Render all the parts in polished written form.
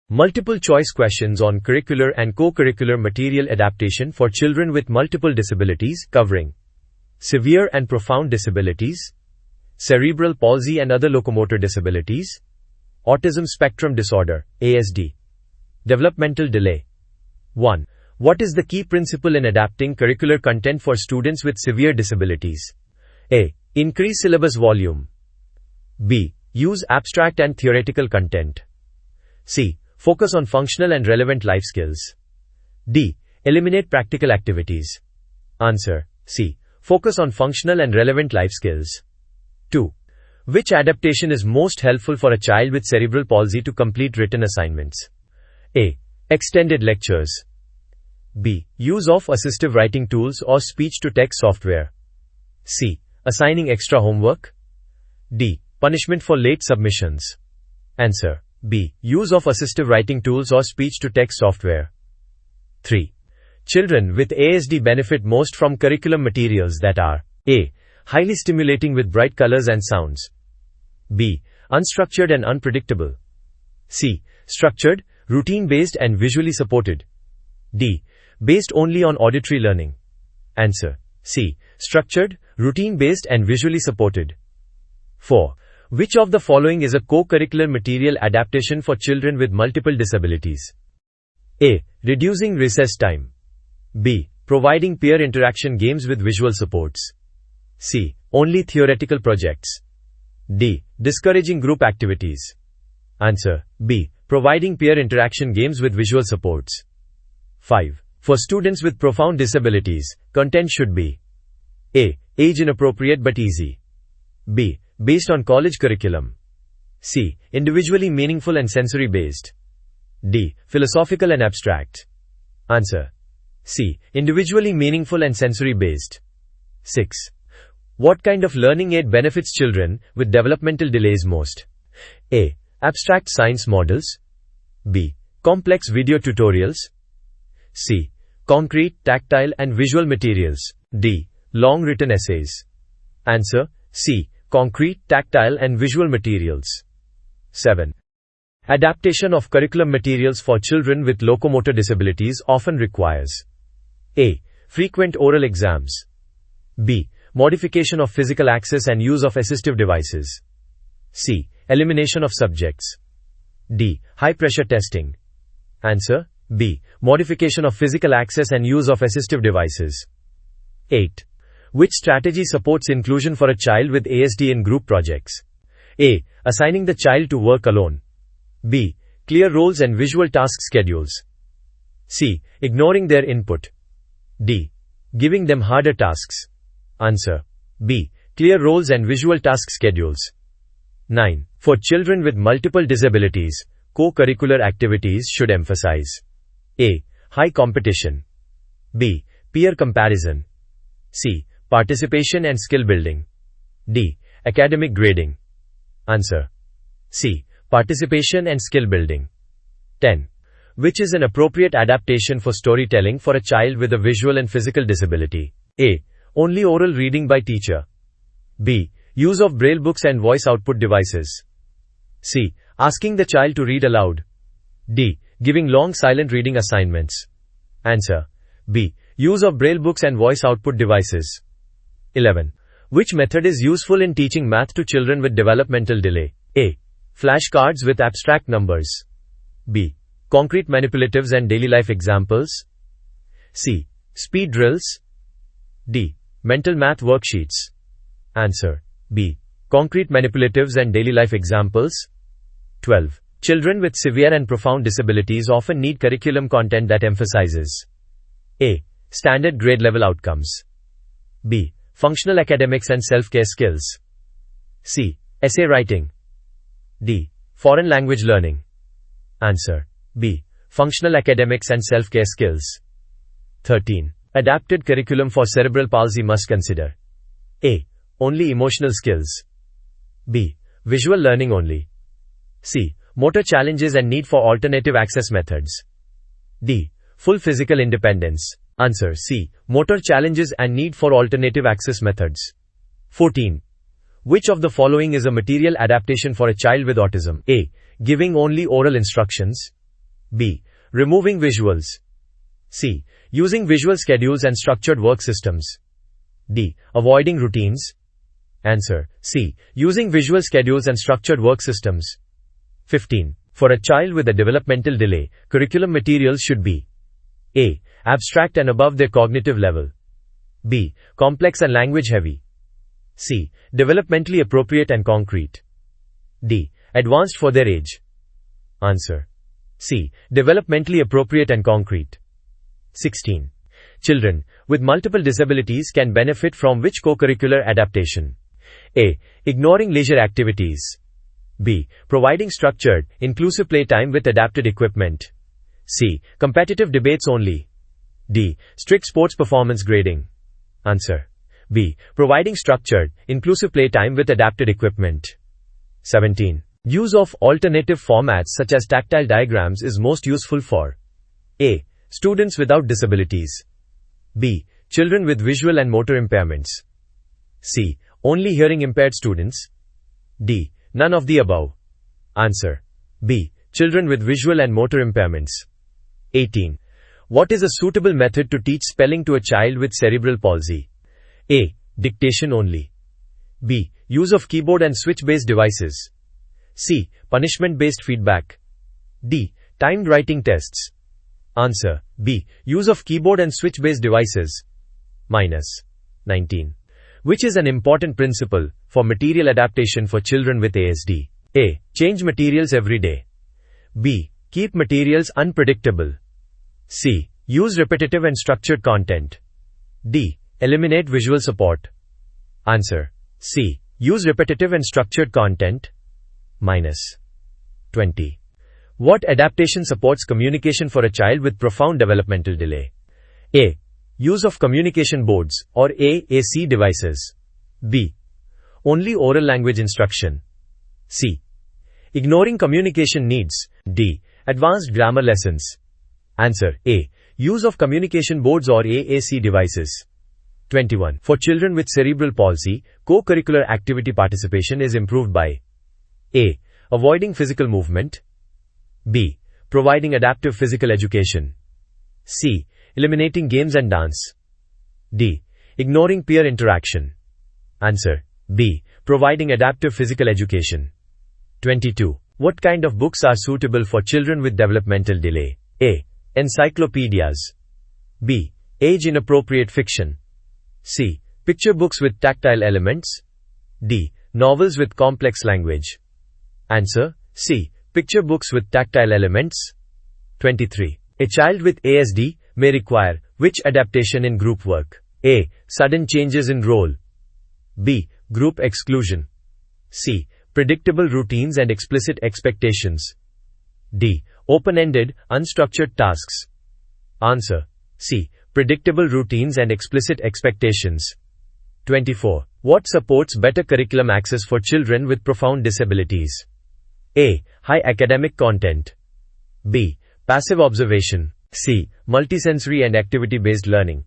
Multiple choice questions on curricular and co-curricular material adaptation for children with multiple disabilities covering severe and profound disabilities, cerebral palsy and other locomotor disabilities, autism spectrum disorder, ASD, developmental delay. 1. What is the key principle in adapting curricular content for students with severe disabilities? A. Increase syllabus volume. B. Use abstract and theoretical content. C. Focus on functional and relevant life skills. D. Eliminate practical activities. Answer. C. Focus on functional and relevant life skills. 2. Which adaptation is most helpful for a child with cerebral palsy to complete written assignments? A. Extended lectures. B. Use of assistive writing tools or speech-to-text software. C. Assigning extra homework. D. Punishment for late submissions. Answer. B. Use of assistive writing tools or speech-to-text software. 3. Children with ASD benefit most from curriculum materials that are A. Highly stimulating with bright colors and sounds. B. Unstructured and unpredictable. C. Structured, routine-based and visually supported. D. Based only on auditory learning. Answer. C. Structured, routine-based and visually supported. 4. Which of the following is a co-curricular material adaptation for children with multiple disabilities? A. Reducing recess time. B. Providing peer interaction games with visual supports. C. Only theoretical projects. D. Discouraging group activities. Answer. B. Providing peer interaction games with visual supports. 5. For students with profound disabilities, content should be A. Age inappropriate but easy. B. Based on college curriculum. C. Individually meaningful and sensory based. D. Philosophical and abstract. Answer. C. Individually meaningful and sensory based. 6. What kind of learning aid benefits children with developmental delays most? A. Abstract science models. B. Complex video tutorials. C. Concrete, tactile and visual materials. D. Long written essays. Answer. C. Concrete, tactile and visual materials. 7. Adaptation of curriculum materials for children with locomotor disabilities often requires A. Frequent oral exams. B. Modification of physical access and use of assistive devices. C. Elimination of subjects. D. High-pressure testing. Answer. B. Modification of physical access and use of assistive devices. 8. Which strategy supports inclusion for a child with ASD in group projects? A. Assigning the child to work alone. B. Clear roles and visual task schedules. C. Ignoring their input. D. Giving them harder tasks. Answer. B. Clear roles and visual task schedules. 9. For children with multiple disabilities, co-curricular activities should emphasize A. High competition. B. Peer comparison. C. Participation and skill building. D. Academic grading. Answer. C. Participation and skill building. 10. Which is an appropriate adaptation for storytelling for a child with a visual and physical disability? A. Only oral reading by teacher. B. Use of braille books and voice output devices. C. Asking the child to read aloud. D. Giving long silent reading assignments. Answer. B. Use of braille books and voice output devices. 11. Which method is useful in teaching math to children with developmental delay? A. Flashcards with abstract numbers. B. Concrete manipulatives and daily life examples. C. Speed drills. D. Mental math worksheets. Answer. B. Concrete manipulatives and daily life examples. 12. Children with severe and profound disabilities often need curriculum content that emphasizes A. Standard grade level outcomes. B. Functional academics and self-care skills. C. Essay writing. D. Foreign language learning. Answer. B. Functional academics and self-care skills. 13. Adapted curriculum for cerebral palsy must consider A. Only emotional skills. B. Visual learning only. C. Motor challenges and need for alternative access methods. D. Full physical independence. Answer. C. Motor challenges and need for alternative access methods. 14. Which of the following is a material adaptation for a child with autism? A. Giving only oral instructions. B. Removing visuals. C. Using visual schedules and structured work systems. D. Avoiding routines. Answer: C. Using visual schedules and structured work systems. 15. For a child with a developmental delay, curriculum materials should be: A. Abstract and above their cognitive level. B. Complex and language heavy. C. Developmentally appropriate and concrete. D. Advanced for their age. Answer: C. Developmentally appropriate and concrete. 16. Children with multiple disabilities can benefit from which co-curricular adaptation? A. Ignoring leisure activities. B. Providing structured, inclusive playtime with adapted equipment. C. Competitive debates only. D. Strict sports performance grading. Answer: B. Providing structured, inclusive playtime with adapted equipment. 17. Use of alternative formats such as tactile diagrams is most useful for: A. Students without disabilities. B. Children with visual and motor impairments. C. Only hearing impaired students. D. None of the above. Answer: B. Children with visual and motor impairments. 18. What is a suitable method to teach spelling to a child with cerebral palsy? A. Dictation only. B. Use of keyboard and switch-based devices. C. Punishment-based feedback. D. Timed writing tests. Answer: B. Use of keyboard and switch-based devices. 19. Which is an important principle for material adaptation for children with ASD? A. Change materials every day. B. Keep materials unpredictable. C. Use repetitive and structured content. D. Eliminate visual support. Answer: C. Use repetitive and structured content. 20. What adaptation supports communication for a child with profound developmental delay? A. Use of communication boards or AAC devices. B. Only oral language instruction. C. Ignoring communication needs. D. Advanced grammar lessons. Answer: A. Use of communication boards or AAC devices. 21. For children with cerebral palsy, co-curricular activity participation is improved by: A. Avoiding physical movement. B. Providing adaptive physical education. C. Eliminating games and dance. D. Ignoring peer interaction. Answer: B. Providing adaptive physical education. 22. What kind of books are suitable for children with developmental delay? A. Encyclopedias. B. Age-inappropriate fiction. C. Picture books with tactile elements. D. Novels with complex language. Answer: C. Picture books with tactile elements. 23. A child with ASD may require which adaptation in group work? A. Sudden changes in role. B. Group exclusion. C. Predictable routines and explicit expectations. D. Open-ended, unstructured tasks. Answer: C. Predictable routines and explicit expectations. 24. What supports better curriculum access for children with profound disabilities? A. High academic content. B. Passive observation. C. Multisensory and activity-based learning.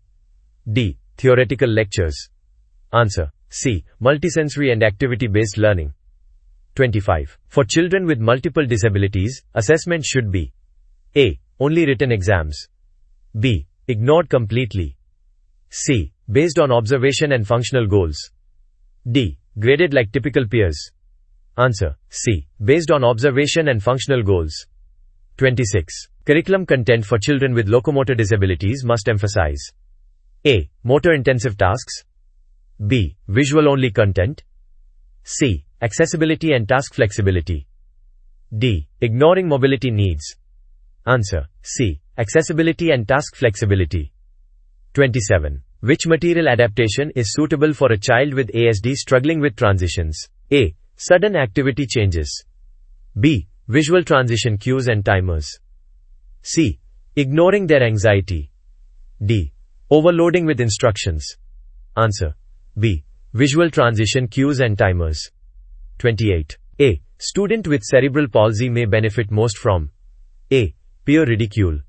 D. Theoretical lectures. Answer: C. Multisensory and activity-based learning. 25. For children with multiple disabilities, assessment should be: A. Only written exams. B. Ignored completely. C. Based on observation and functional goals. D. Graded like typical peers. Answer: C. Based on observation and functional goals. 26. Curriculum content for children with locomotor disabilities must emphasize: A. Motor-intensive tasks. B. Visual-only content. C. Accessibility and task flexibility. D. Ignoring mobility needs. Answer: C. Accessibility and task flexibility. 27. Which material adaptation is suitable for a child with ASD struggling with transitions? A. Sudden activity changes. B. Visual transition cues and timers. C. Ignoring their anxiety. D. Overloading with instructions. Answer: B. Visual transition cues and timers. 28. A. Student with cerebral palsy may benefit most from: A. Peer ridicule.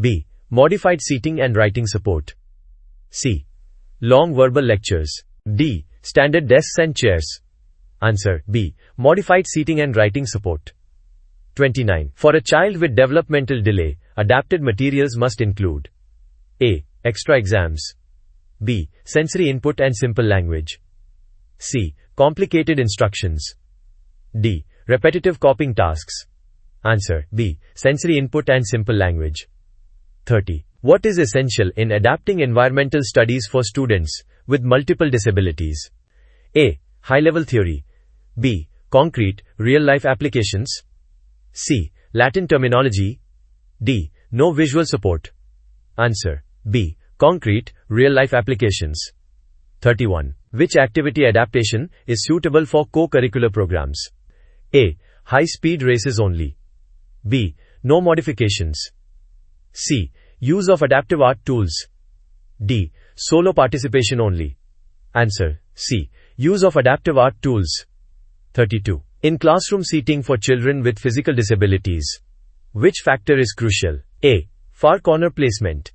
B. Modified seating and writing support. C. Long verbal lectures. D. Standard desks and chairs. Answer: B. Modified seating and writing support. 29. For a child with developmental delay, adapted materials must include A. Extra exams. B. Sensory input and simple language. C. Complicated instructions. D. Repetitive copying tasks. Answer B. Sensory input and simple language. 30. What is essential in adapting environmental studies for students with multiple disabilities? A. High-level theory. B. Concrete, real-life applications. C. Latin terminology. D. No visual support. Answer B. Concrete, real-life applications. 31. Which activity adaptation is suitable for co-curricular programs? A. High-speed races only. B. No modifications. C. Use of adaptive art tools. D. Solo participation only. Answer C. Use of adaptive art tools. 32. In classroom seating for children with physical disabilities, which factor is crucial? A. Far corner placement.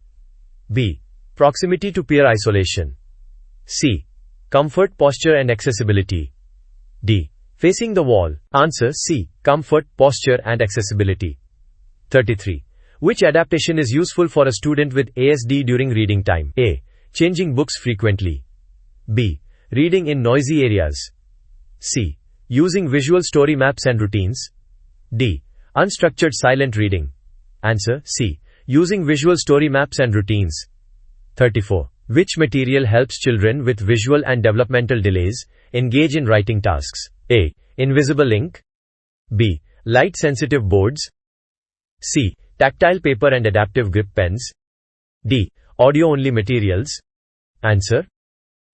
B. Proximity to peer isolation. C. Comfort, posture and accessibility. D. Facing the wall. Answer C. Comfort, posture and accessibility. 33. Which adaptation is useful for a student with ASD during reading time? A. Changing books frequently. B. Reading in noisy areas. C. Using visual story maps and routines. D. Unstructured silent reading. Answer C. Using visual story maps and routines. 34. Which material helps children with visual and developmental delays engage in writing tasks? A. Invisible ink. B. Light-sensitive boards. C. Tactile paper and adaptive grip pens. D. Audio-only materials. Answer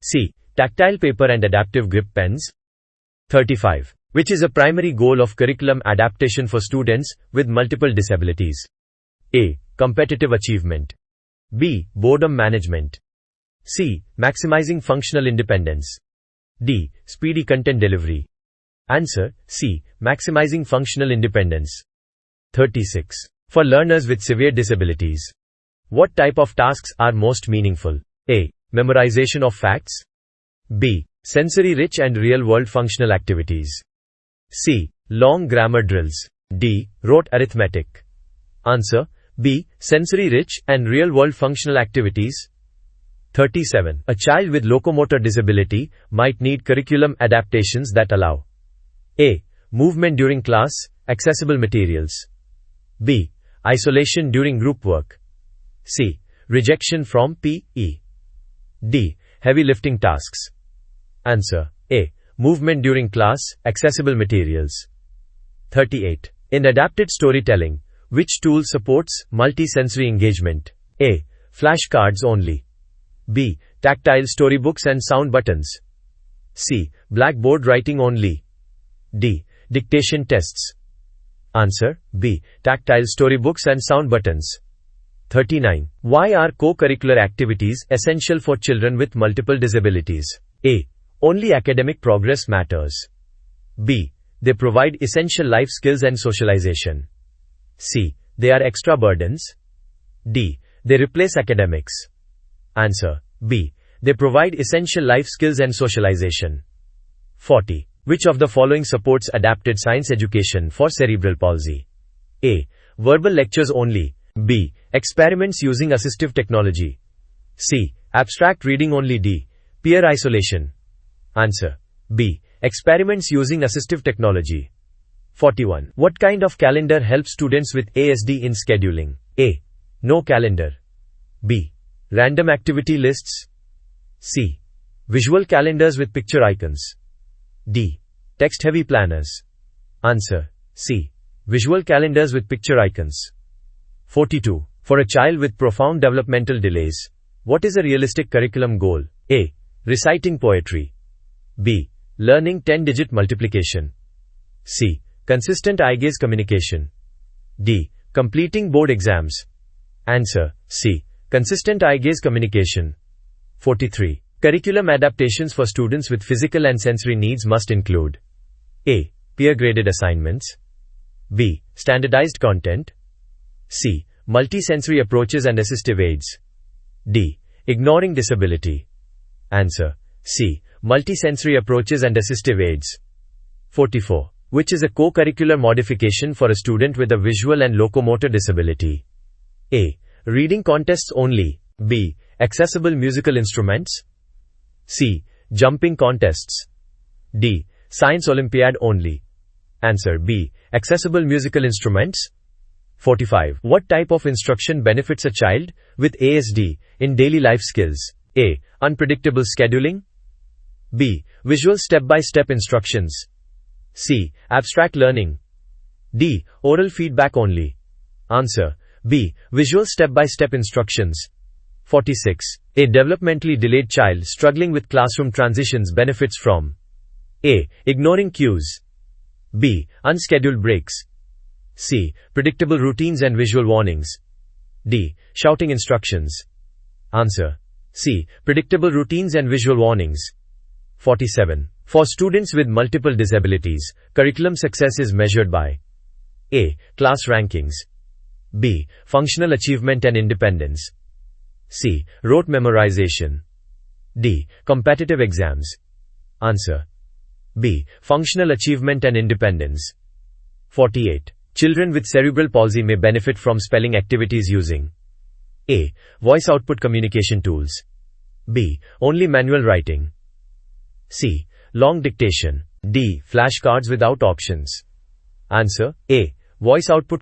C. Tactile paper and adaptive grip pens. 35. Which is a primary goal of curriculum adaptation for students with multiple disabilities? A. Competitive achievement. B. Boredom management. C. Maximizing functional independence. D. Speedy content delivery. Answer C. Maximizing functional independence. 36. For learners with severe disabilities, what type of tasks are most meaningful? A. Memorization of facts. B. Sensory-rich and real-world functional activities. C. Long grammar drills. D. Rote arithmetic. Answer B. Sensory-rich and real-world functional activities. 37. A child with locomotor disability might need curriculum adaptations that allow A. Movement during class, accessible materials. B. Isolation during group work. C. Rejection from PE. D. Heavy lifting tasks. Answer A. Movement during class, accessible materials. 38. In adapted storytelling, which tool supports multi-sensory engagement? A. Flashcards only. B. Tactile storybooks and sound buttons. C. Blackboard writing only. D. Dictation tests. Answer B. Tactile storybooks and sound buttons. 39. Why are co-curricular activities essential for children with multiple disabilities? A. Only academic progress matters. B. They provide essential life skills and socialization. C. They are extra burdens. D. They replace academics. Answer B. They provide essential life skills and socialization. 40. Which of the following supports adapted science education for cerebral palsy? A. Verbal lectures only. B. Experiments using assistive technology. C. Abstract reading only. D. Peer isolation. Answer B. Experiments using assistive technology. 41. What kind of calendar helps students with ASD in scheduling? A. No calendar. B. Random activity lists. C. Visual calendars with picture icons. D. Text-heavy planners. Answer C. Visual calendars with picture icons. 42. For a child with profound developmental delays, what is a realistic curriculum goal? A. Reciting poetry. B. Learning 10-digit multiplication. C. Consistent eye-gaze communication. D. Completing board exams. Answer C. Consistent eye-gaze communication. 43. Curriculum adaptations for students with physical and sensory needs must include A. Peer-graded assignments. B. Standardized content. C. Multi-sensory approaches and assistive aids. D. Ignoring disability. Answer C. Multi-sensory approaches and assistive aids. 44. Which is a co-curricular modification for a student with a visual and locomotor disability? A. Reading contests only. B. Accessible musical instruments. C. Jumping contests. D. Science Olympiad only. Answer B. Accessible musical instruments. 45. What type of instruction benefits a child with ASD in daily life skills? A. Unpredictable scheduling. B. Visual step-by-step instructions. C. Abstract learning. D. Oral feedback only. Answer B. Visual step-by-step instructions. 46. A developmentally delayed child struggling with classroom transitions benefits from A. Ignoring cues. B. Unscheduled breaks. C. Predictable routines and visual warnings. D. Shouting instructions. Answer C. Predictable routines and visual warnings. 47. For students with multiple disabilities, curriculum success is measured by A. Class rankings. B. Functional achievement and independence. C. Rote memorization. D. Competitive exams. Answer B. Functional achievement and independence. 48. Children with cerebral palsy may benefit from spelling activities using A. Voice output communication tools. B. Only manual writing. C. Long dictation. D. Flashcards without options. Answer A. Voice output